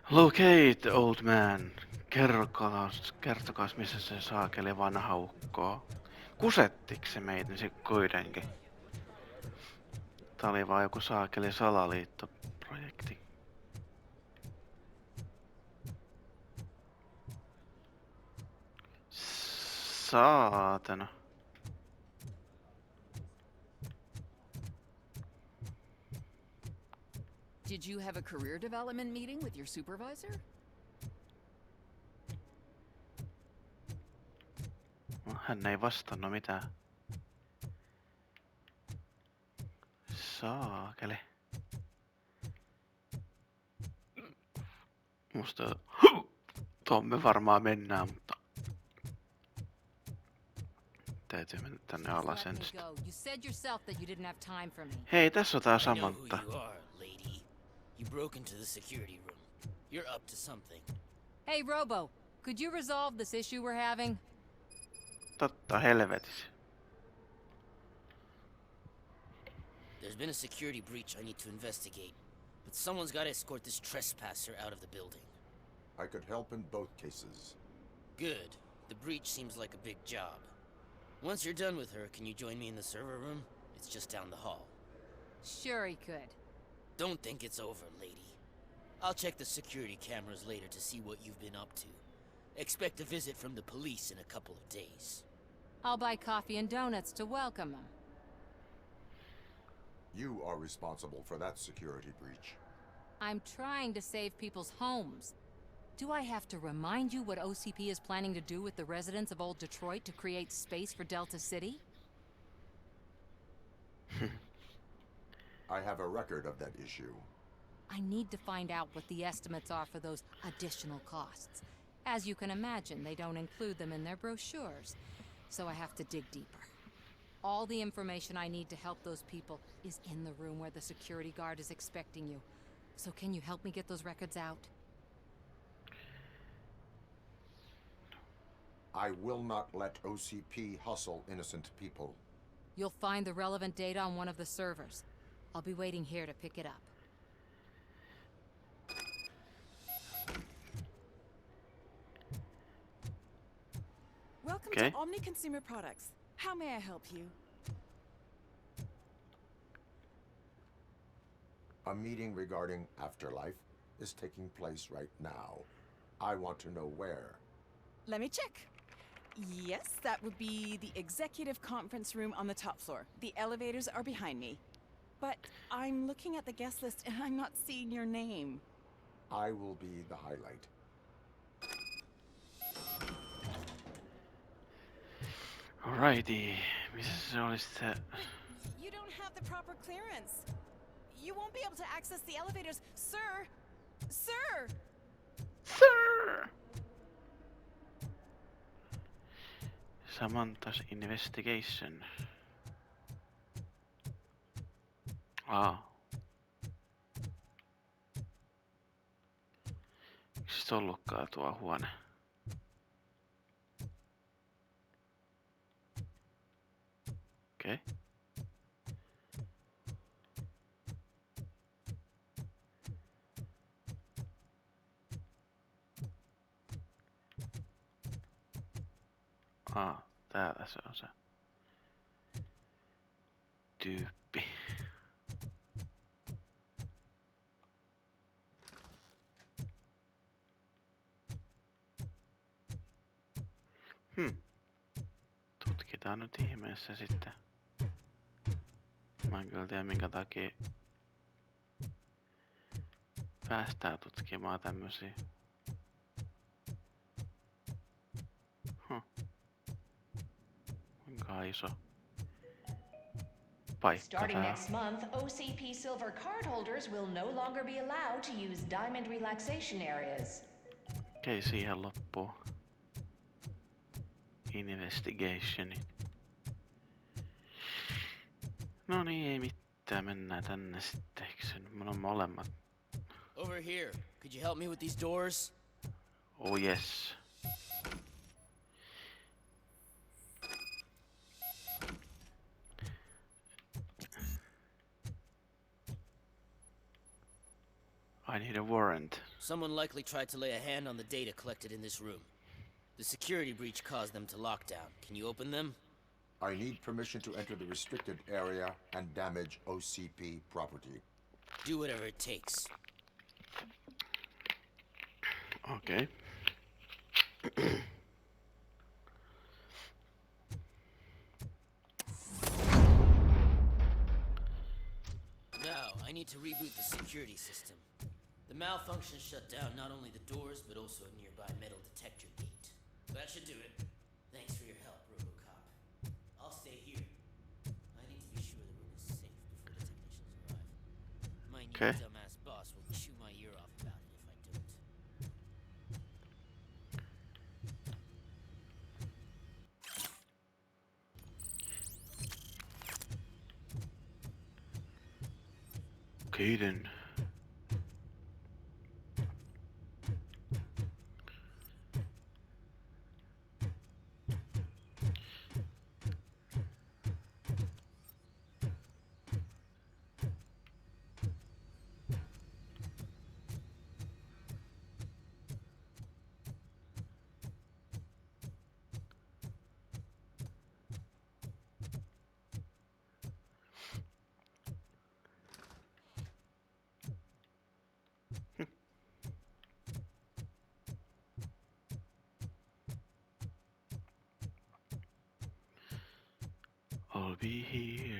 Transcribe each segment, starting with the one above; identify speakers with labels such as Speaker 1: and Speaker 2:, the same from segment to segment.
Speaker 1: Locate, old man. Kertokas, missä se saakeli vanha ukko. Kusettiko se meitä se kuitenkin? Tää oli vaan joku saakeli salaliittoprojekti. Saatana.
Speaker 2: Did you have a career development meeting with your supervisor?
Speaker 1: No, hän ei vastannut mitään. Saakeli. Musta tuon me varmaan mennään, mutta täytyy mennä tänne alas ensin.
Speaker 2: You said yourself that you didn't have time for me.
Speaker 1: Hei, tässä on tää
Speaker 3: I know who
Speaker 1: Samantha.
Speaker 3: you are, lady. You broke into the security room. You're up to something.
Speaker 2: Hey, Robo, could you resolve this issue we're having?
Speaker 1: Totta helvetis.
Speaker 3: There's been a security breach I need to investigate, but someone's got to escort this trespasser out of the building.
Speaker 4: I could help in both cases.
Speaker 3: Good. The breach seems like a big job. Once you're done with her, can you join me in the server room? It's just down the hall.
Speaker 2: Sure he could.
Speaker 3: Don't think it's over, lady. I'll check the security cameras later to see what you've been up to. Expect a visit from the police in a couple of days.
Speaker 2: I'll buy coffee and donuts to welcome them.
Speaker 4: You are responsible for that security breach.
Speaker 2: I'm trying to save people's homes. Do I have to remind you what OCP is planning to do with the residents of Old Detroit to create space for Delta City?
Speaker 4: I have a record of that issue.
Speaker 2: I need to find out what the estimates are for those additional costs. As you can imagine, they don't include them in their brochures, so I have to dig deeper. All the information I need to help those people is in the room where the security guard is expecting you. So can you help me get those records out?
Speaker 4: I will not let OCP hustle innocent people.
Speaker 2: You'll find the relevant data on one of the servers. I'll be waiting here to pick it up.
Speaker 5: Welcome
Speaker 1: Okay.
Speaker 5: to Omni Consumer Products. How may I help you?
Speaker 4: A meeting regarding afterlife is taking place right now. I want to know where.
Speaker 5: Let me check. Yes, that would be the executive conference room on the top floor. The elevators are behind me. But I'm looking at the guest list and I'm not seeing your name.
Speaker 4: I will be the highlight.
Speaker 1: Alrighty. Missä se olisi se...
Speaker 5: You don't have the proper clearance. You won't be able to access the elevators. Sir! Sir!
Speaker 1: Sir! Samantha's investigation. Miksi se ollutkaan tuo huone? Okei. Okay. Täällä se on se tyyppi. Tutkitaan nyt ihmeessä sitten. Mä en kyllä tiedä minkä takia päästään tutkimaan tämmösiä. Kuinka iso paikka
Speaker 6: Starting
Speaker 1: tää.
Speaker 6: next month, OCP Silver cardholders will no longer be allowed to use diamond relaxation areas.
Speaker 1: Okei, siihen loppuu. Investigationi. No niin, ei mitään, mennään tänne sitten. Mun on molemmat.
Speaker 3: Over here. Could you help me with these doors?
Speaker 1: Oh yes. I need a warrant.
Speaker 3: Someone likely tried to lay a hand on the data collected in this room. The security breach caused them to lock down. Can you open them?
Speaker 4: I need permission to enter the restricted area and damage OCP property.
Speaker 3: Do whatever it takes.
Speaker 1: Okay.
Speaker 3: Now, I need to reboot the security system. The malfunction shut down not only the doors, but also a nearby metal detector gate. That should do it. Thanks for your help, Robocop. I'll stay here. I need to be sure the room is safe before the technicians arrive. My new
Speaker 1: Okay.
Speaker 3: dumbass boss will chew my ear off about it if I don't.
Speaker 1: Okay then. I'll be here.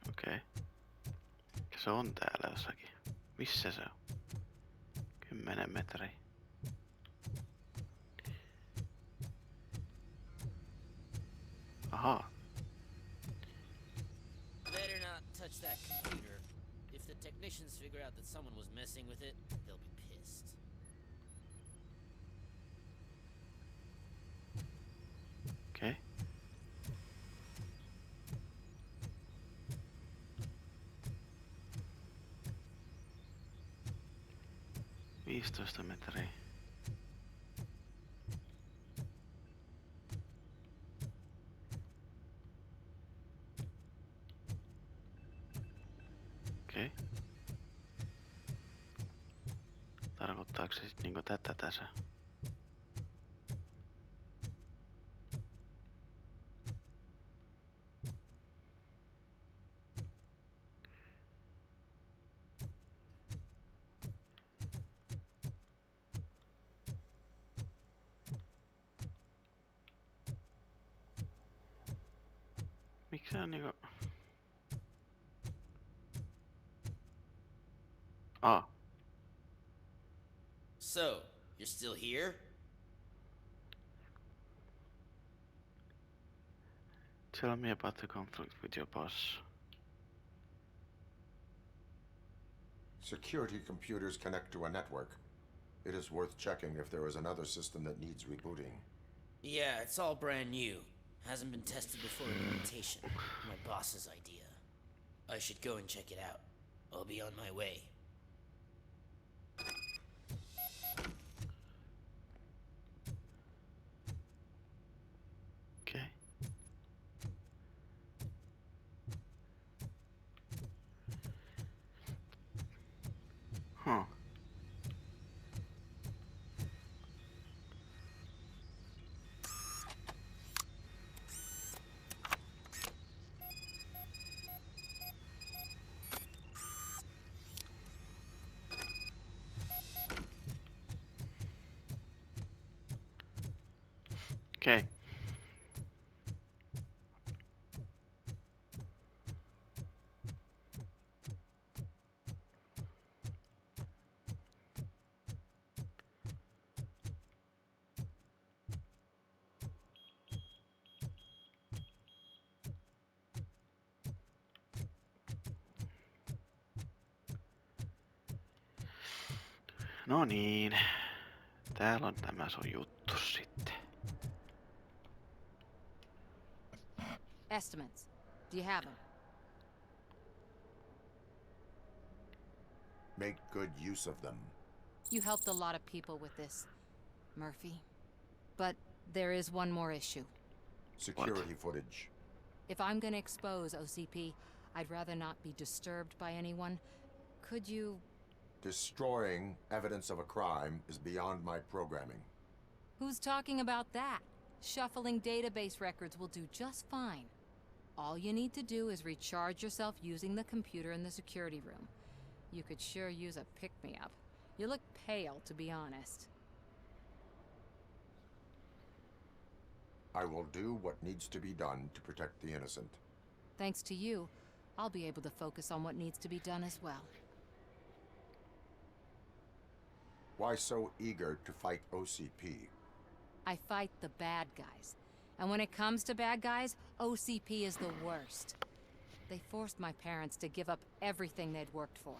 Speaker 1: Okei. Se on täällä jossakin. Missä se on? 10 metriä. Aha.
Speaker 3: Better not touch that computer. If the technicians figure out that someone was messing with it, they'll be pissed.
Speaker 1: Okei. Okay. 15 metriä. Okei. Okay. Tarkoittaako se sit niinku tätä tässä? Miksi se on niinku... Ah.
Speaker 3: So, you're still here?
Speaker 1: Tell me about the conflict with your boss.
Speaker 4: Security computers connect to a network. It is worth checking if there is another system that needs rebooting.
Speaker 3: Yeah, it's all brand new. Hasn't been tested before implementation. My boss's idea. I should go and check it out. I'll be on my way.
Speaker 1: Okay. Huh. Okay. No niin. Täällä on tämä sun juttu sitten.
Speaker 2: Estimates. Do you have them?
Speaker 4: Make good use of them.
Speaker 2: You helped a lot of people with this, Murphy. But there is one more issue.
Speaker 4: Security footage.
Speaker 2: If I'm gonna expose OCP, I'd rather not be disturbed by anyone. Could you...
Speaker 4: Destroying evidence of a crime is beyond my programming.
Speaker 2: Who's talking about that? Shuffling database records will do just fine. All you need to do is recharge yourself using the computer in the security room. You could sure use a pick-me-up. You look pale, to be honest.
Speaker 4: I will do what needs to be done to protect the innocent.
Speaker 2: Thanks to you, I'll be able to focus on what needs to be done as well.
Speaker 4: Why so eager to fight OCP?
Speaker 2: I fight the bad guys. And when it comes to bad guys, OCP is the worst. They forced my parents to give up everything they'd worked for.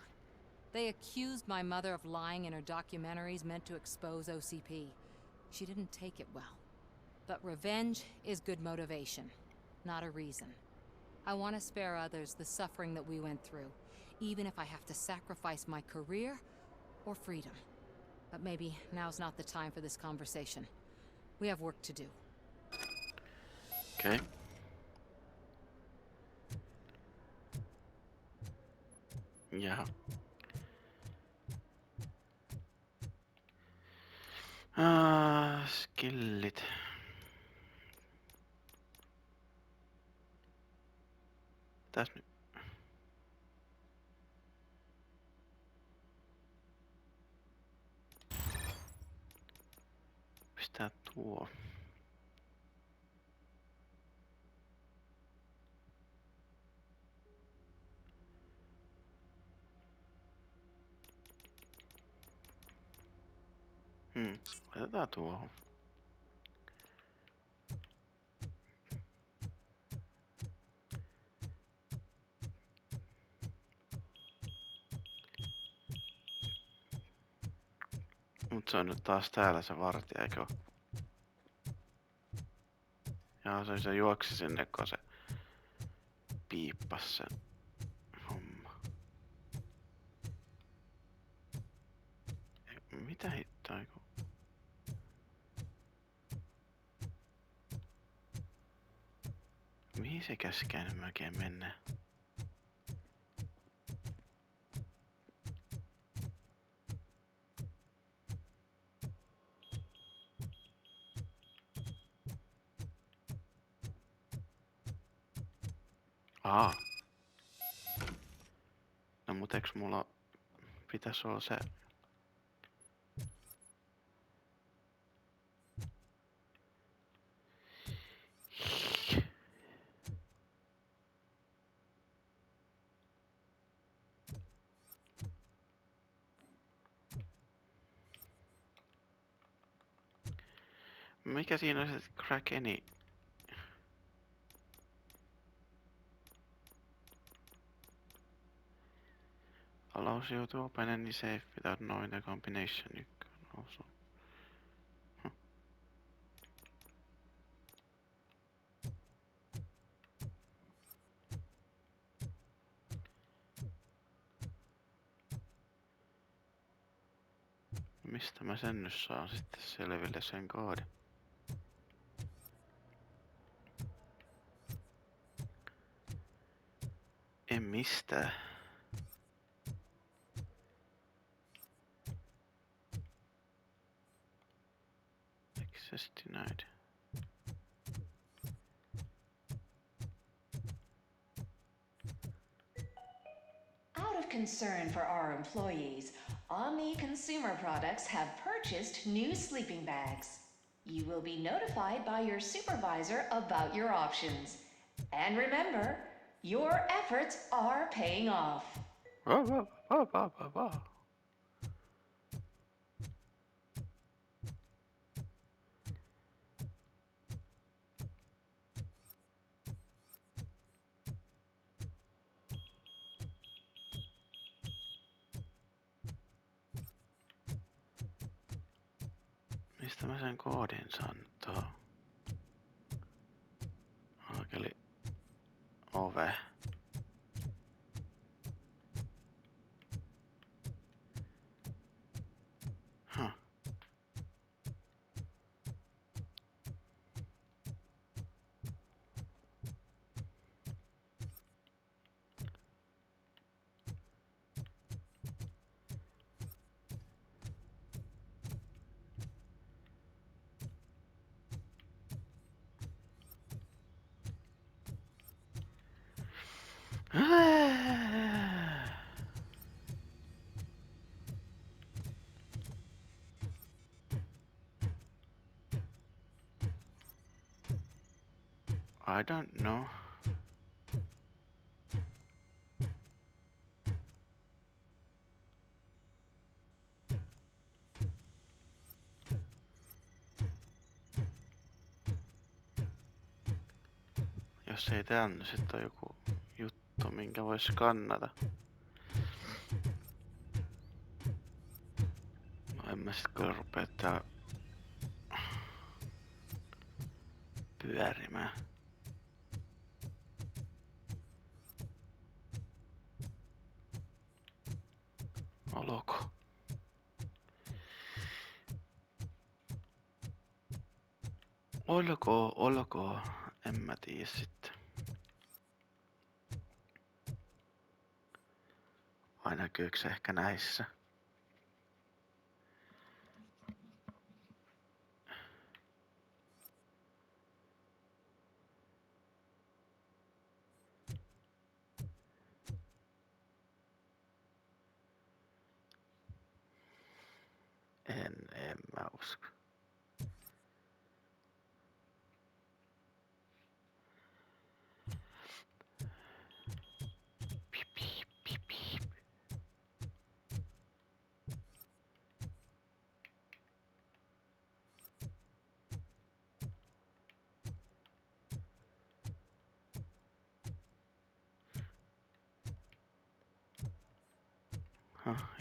Speaker 2: They accused my mother of lying in her documentaries meant to expose OCP. She didn't take it well. But revenge is good motivation, not a reason. I want to spare others the suffering that we went through, even if I have to sacrifice my career or freedom. But maybe now's not the time for this conversation. We have work to do.
Speaker 1: Okei. Jaha. Skillit. Mitäs nyt? Pistää tuo. Laitetaan tuohon. Mut se on nyt taas täällä se vartija, eikö oo? Jaa, se juoksi sinne, kun se piippas sen homma. Mitä hittoa, eiku? Mihin se käskee nyt melkein mennä? Aa. No mut eiks mulla pitäis olla se... Mikä siinä on se Krakeni? Allows you to open any safe without knowing the combination you can also. Mistä mä sen nyt saan sitten selville sen koodin? En mistään. Access denied.
Speaker 6: Out of concern for our employees, Omni Consumer Products have purchased new sleeping bags. You will be notified by your supervisor about your options. And remember, your efforts are paying off.
Speaker 1: Mistä mä sen koodin saan tuohon? Haakeli ove. Huh. I don't know. Jos ei tää nyt sit on joku juttu, minkä vois skannata. No en mä sit kyllä rupee tää pyörimään. Oloko? Olko. En mä tiedä sitten. Vai näkyykö se ehkä näissä? En mä usko. Piip, piip, piip, piip.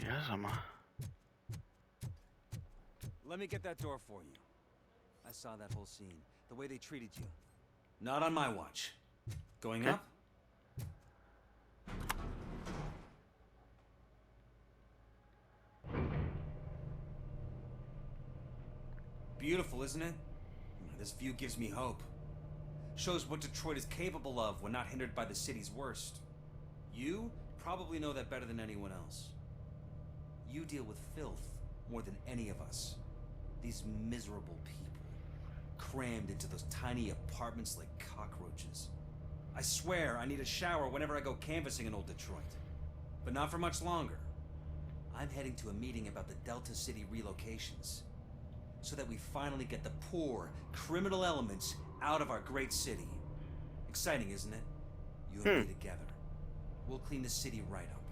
Speaker 1: Ihan sama.
Speaker 7: Let me get that door for you. I saw that whole scene. The way they treated you. Not on my watch. Going
Speaker 1: Okay.
Speaker 7: up? Beautiful, isn't it? This view gives me hope. Shows what Detroit is capable of when not hindered by the city's worst. You probably know that better than anyone else. You deal with filth more than any of us. These miserable people, crammed into those tiny apartments like cockroaches. I swear I need a shower whenever I go canvassing in old Detroit. But not for much longer. I'm heading to a meeting about the Delta City relocations, so that we finally get the poor, criminal elements out of our great city. Exciting, isn't it? You and me together. We'll clean the city right up.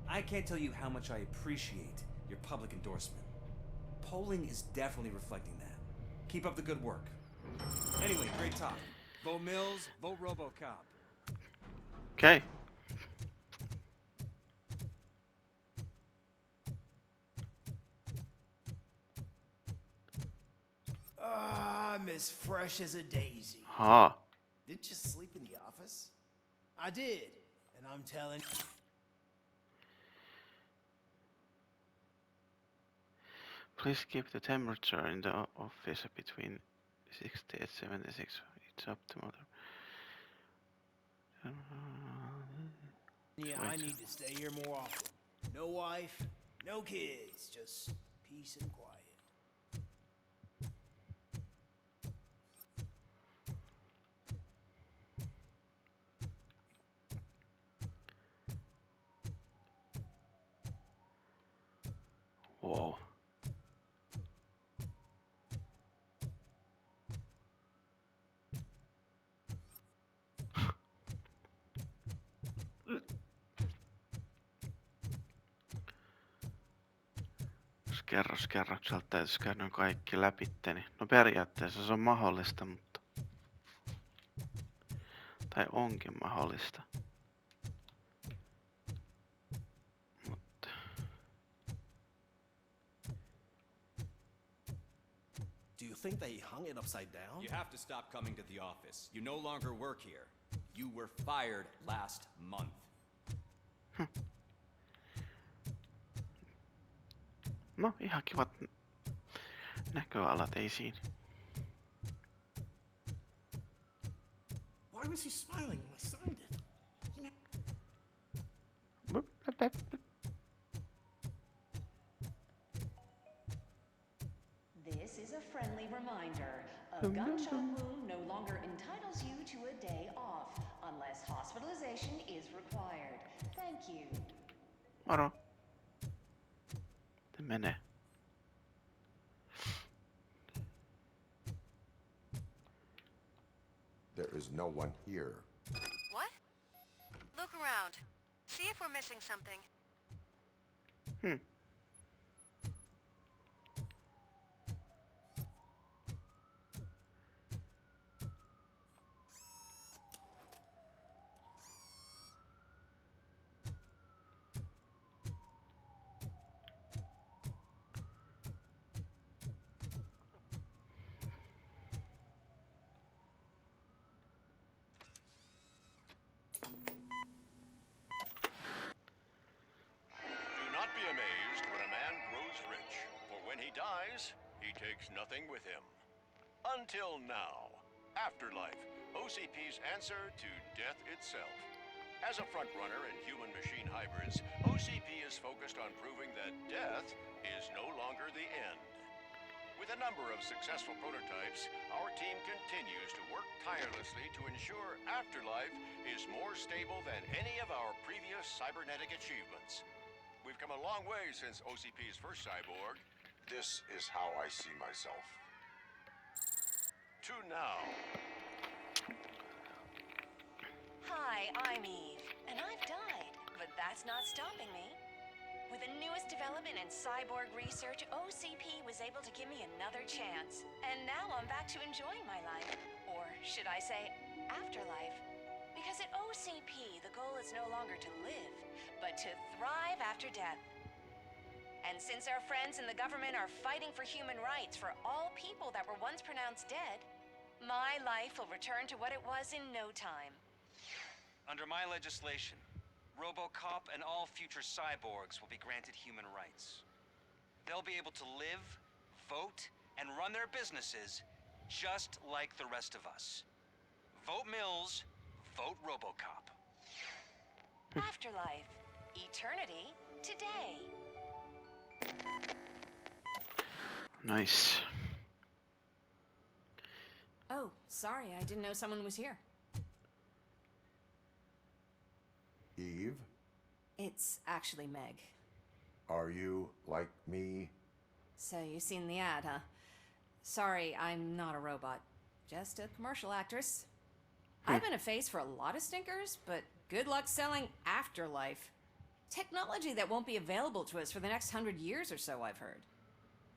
Speaker 7: I can't tell you how much I appreciate your public endorsement. Polling is definitely reflecting that. Keep up the good work. Anyway, great talk. Vote Mills, vote Robocop.
Speaker 1: Okei.
Speaker 8: I'm as fresh as a daisy.
Speaker 1: Haa.
Speaker 8: Didn't you sleep in the office? I did, and I'm telling you.
Speaker 1: Please keep the temperature in the office between 60 and 76. It's optimal.
Speaker 8: Yeah, I need to stay here more often. No wife, no kids, just peace and quiet.
Speaker 1: Wow. Jos kerrokselta täytyisi käydä kaikki läpitte, niin no periaatteessa se on mahdollista, mutta... Tai onkin mahdollista. Mutta...
Speaker 8: you think they hung it upside down?
Speaker 9: You have to stop coming to the office. You no longer work here. You were fired last month.
Speaker 1: No, ihan kivat näköalat, ei siinä.
Speaker 8: Why was he smiling when I signed it?
Speaker 6: This is a friendly reminder. A gunshot wound no longer entitles you to a day off, unless hospitalization is required. Thank you.
Speaker 1: Moro. Se menee.
Speaker 4: There is no one here.
Speaker 10: What? Look around. See if we're missing something.
Speaker 11: Do not be amazed when a man grows rich, for when he dies, he takes nothing with him. Until now. Afterlife, OCP's answer to death itself. As a frontrunner in human-machine hybrids, OCP is focused on proving that death is no longer the end. With a number of successful prototypes, our team continues to work tirelessly to ensure Afterlife is more stable than any of our previous cybernetic achievements. We've come a long way since OCP's first cyborg.
Speaker 4: This is how I see myself.
Speaker 11: To now.
Speaker 10: Hi, I'm Eve, and I've died, but that's not stopping me. With the newest development in cyborg research, OCP was able to give me another chance. And now I'm back to enjoying my life. Or should I say, afterlife. Because at OCP, the goal is no longer to live, but to thrive after death. And since our friends in the government are fighting for human rights for all people that were once pronounced dead, my life will return to what it was in no time.
Speaker 7: Under my legislation, Robocop and all future cyborgs will be granted human rights. They'll be able to live, vote, and run their businesses just like the rest of us. Vote Mills, vote Robocop.
Speaker 10: Afterlife. Eternity today.
Speaker 1: Nice.
Speaker 5: Oh, sorry, I didn't know someone was here.
Speaker 4: Eve,
Speaker 5: It's actually Meg.
Speaker 4: are you like me?
Speaker 5: So you've seen the ad, huh? Sorry, I'm not a robot. Just a commercial actress. I've been a face for a lot of stinkers, but good luck selling Afterlife. Technology that won't be available to us for the next 100 years or so, I've heard.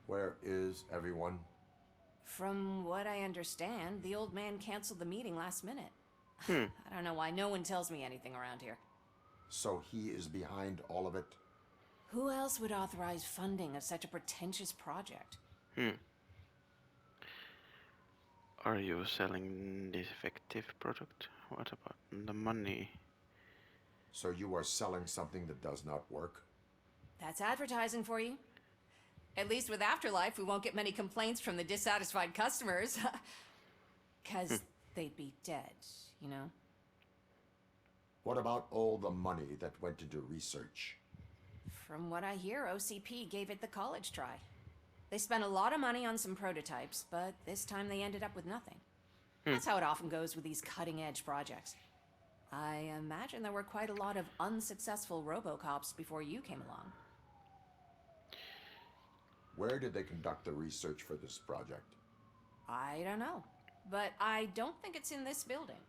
Speaker 4: Where is everyone?
Speaker 5: From what I understand, the old man canceled the meeting last minute. I don't know why no one tells me anything around here.
Speaker 4: So he is behind all of it?
Speaker 5: Who else would authorize funding of such a pretentious project?
Speaker 1: Are you selling this effective product? What about the money?
Speaker 4: So you are selling something that does not work?
Speaker 5: That's advertising for you. At least with Afterlife, we won't get many complaints from the dissatisfied customers. 'Cause they'd be dead, you know?
Speaker 4: What about all the money that went into research?
Speaker 5: From what I hear, OCP gave it the college try. They spent a lot of money on some prototypes, but this time they ended up with nothing. That's how it often goes with these cutting-edge projects. I imagine there were quite a lot of unsuccessful Robocops before you came along.
Speaker 4: Where did they conduct the research for this project?
Speaker 5: I don't know, but I don't think it's in this building.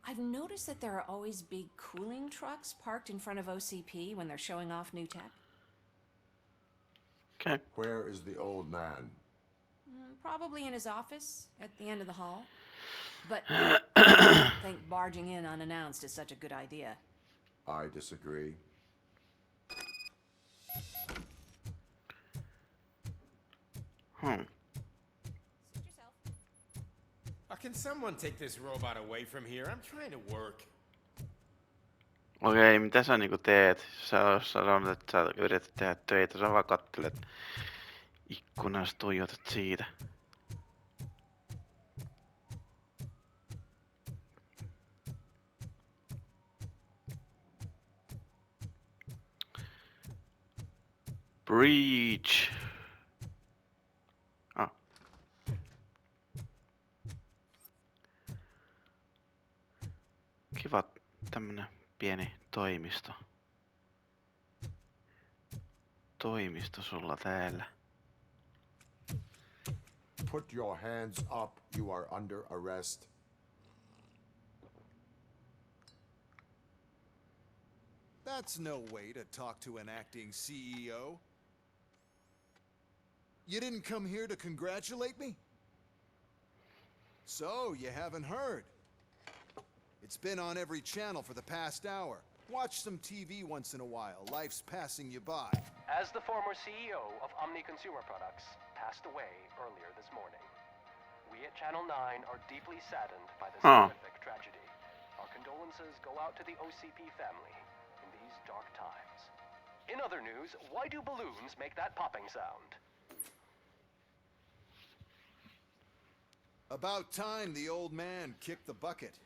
Speaker 5: I've noticed that there are always big cooling trucks parked in front of OCP when they're showing off new tech.
Speaker 1: Okay.
Speaker 4: Where is the old man?
Speaker 5: Probably in his office at the end of the hall. But I don't think barging in unannounced is such a good idea.
Speaker 4: I disagree.
Speaker 12: Can someone take this robot away from here? I'm trying to work.
Speaker 1: Okei, mitä sä niinku teet? Sä sanot, että sä yrität tehdä töitä, sä vaan kattelet ikkunasta, tuijotat siitä. Breach! Ah. Kiva tämmönen pieni toimisto. Toimisto sulla täällä.
Speaker 4: Put your hands up. You are under arrest.
Speaker 13: That's no way to talk to an acting CEO. You didn't come here to congratulate me? So, you haven't heard. It's been on every channel for the past hour. Watch some TV once in a while. Life's passing you by.
Speaker 14: As the former CEO of Omni Consumer Products passed away earlier this morning, we at Channel 9 are deeply saddened by this horrific tragedy. Our condolences go out to the OCP family in these dark times. In other news, why do balloons make that popping sound?
Speaker 13: About time the old man kicked the bucket.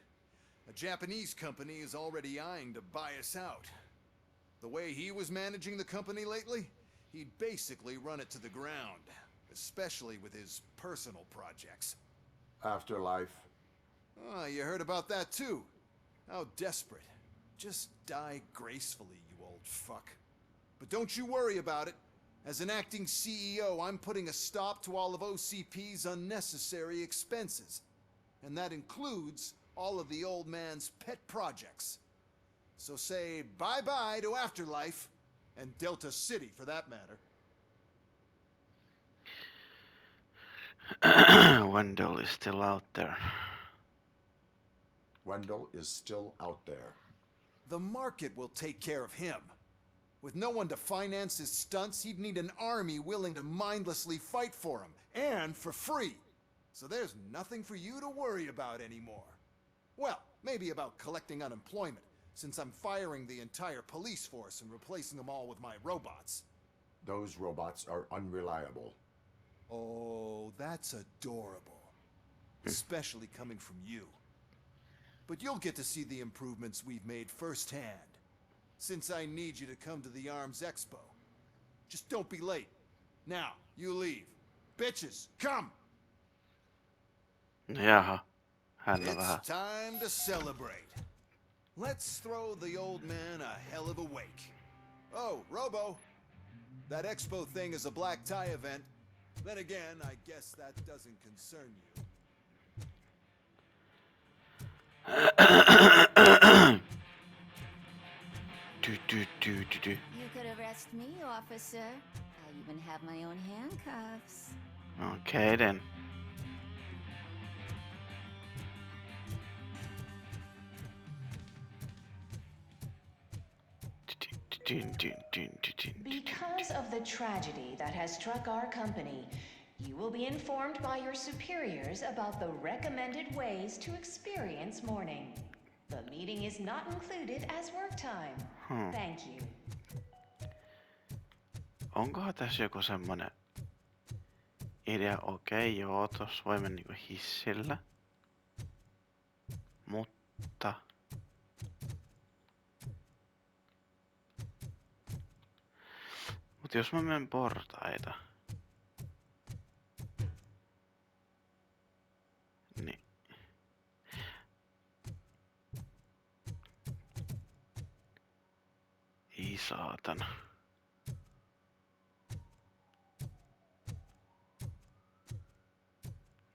Speaker 13: A Japanese company is already eyeing to buy us out. The way he was managing the company lately, he'd basically run it to the ground, especially with his personal projects.
Speaker 4: Afterlife.
Speaker 13: Oh, you heard about that too. How desperate. Just die gracefully, you old fuck. But don't you worry about it. As an acting CEO, I'm putting a stop to all of OCP's unnecessary expenses. And that includes all of the old man's pet projects. So say bye-bye to Afterlife, and Delta City for that matter.
Speaker 1: Wendell is still out there.
Speaker 4: Wendell is still out there.
Speaker 13: The market will take care of him. With no one to finance his stunts, he'd need an army willing to mindlessly fight for him, and for free. So there's nothing for you to worry about anymore. Well, maybe about collecting unemployment, since I'm firing the entire police force and replacing them all with my robots.
Speaker 4: Those robots are unreliable.
Speaker 13: Oh, that's adorable. Especially coming from you. But you'll get to see the improvements we've made firsthand. Since I need you to come to the Arms Expo. Just don't be late. Now, you leave. Bitches, come!
Speaker 1: Jaha.
Speaker 13: It's time to celebrate. Let's throw the old man a hell of a wake. Oh, Robo. That expo thing is a black tie event. Then again, I guess that doesn't concern you.
Speaker 15: You could arrest me, officer. I even have my own handcuffs.
Speaker 1: Okay then.
Speaker 6: Because of the tragedy that has struck our company, you will be informed by your superiors about the recommended ways to experience mourning. The meeting is not included as work time. Thank you.
Speaker 1: Onkohan tässä joku semmonen idea? Okei, joo, tossa voi mennä niinku hissillä. Mutta... Mutta jos mä menen portaita... Niin... Ei saatana.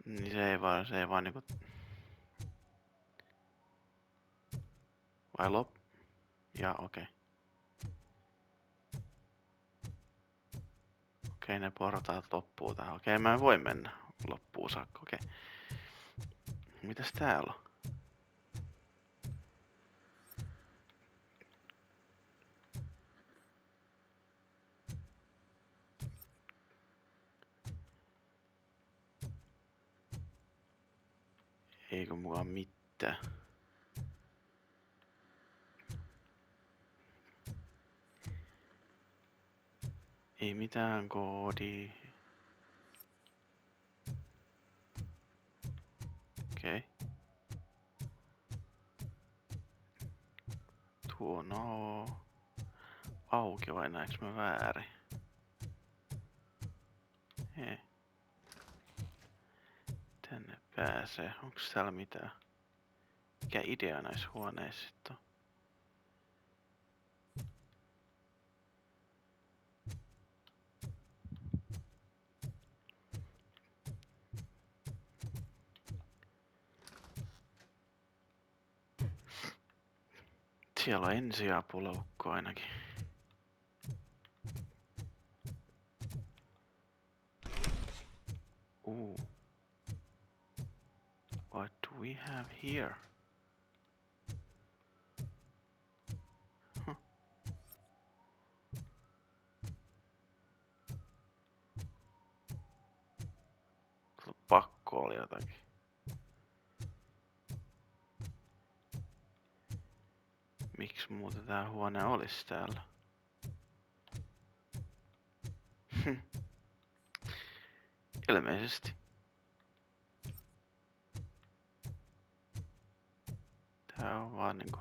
Speaker 1: Niin se ei vaan niinku... Vai lop... Ja okei. Okei, ne portaat loppuu tähän. Okei, mä en voi mennä loppuun saakka. Okei. Mitäs täällä on? Eikö mukaan mitään? Ei mitään koodia. Okei. Tuo no auki vai näinkö mä väärin? Hei. Tänne pääsee. Onks täällä mitään? Mikä idea näissä huoneissa sit on? Siellä on ensiapulaukku ainakin. What do we have here? Huh. Pakko oli jotakin. Miksi muuten tää huone olisi täällä? Ilmeisesti. Tää on vaan niinku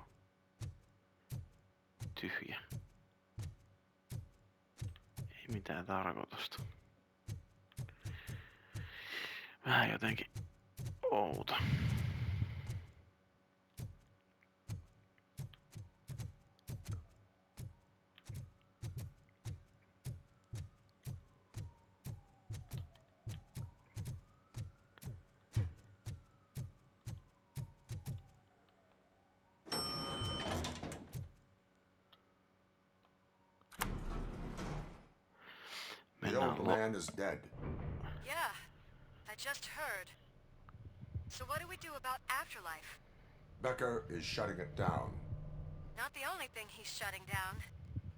Speaker 1: tyhjä. Ei mitään tarkoitusta. Vähän jotenkin outo.
Speaker 4: The old man is dead.
Speaker 10: Yeah, I just heard. So what do we do about afterlife?
Speaker 4: Becker is shutting it down.
Speaker 10: Not the only thing he's shutting down.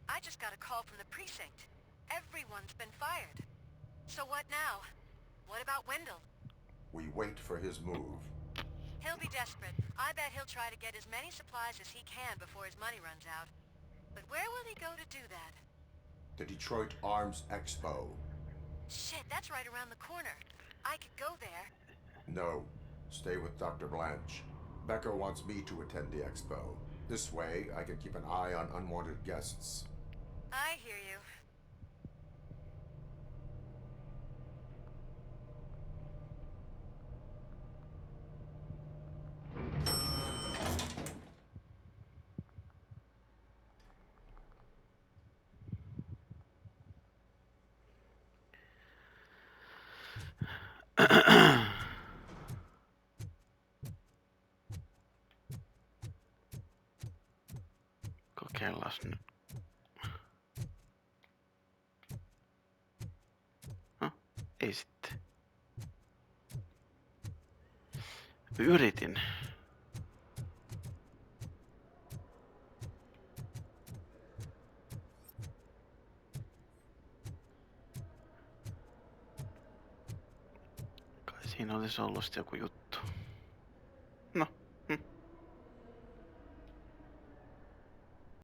Speaker 10: I just got a call from the precinct. Everyone's been fired. So what now? What about Wendell?
Speaker 4: We wait for his move.
Speaker 10: He'll be desperate. I bet he'll try to get as many supplies as he can before his money runs out. But where will he go to do that?
Speaker 4: The Detroit Arms Expo.
Speaker 10: Shit, that's right around the corner. I could go there.
Speaker 4: No, stay with Dr. Blanche. Becker wants me to attend the expo. This way, I can keep an eye on unwanted guests.
Speaker 10: I hear you.
Speaker 1: Kokeillaan nyt. No, ei sitten. Yritin. Kai siinä olisi ollut joku juttu.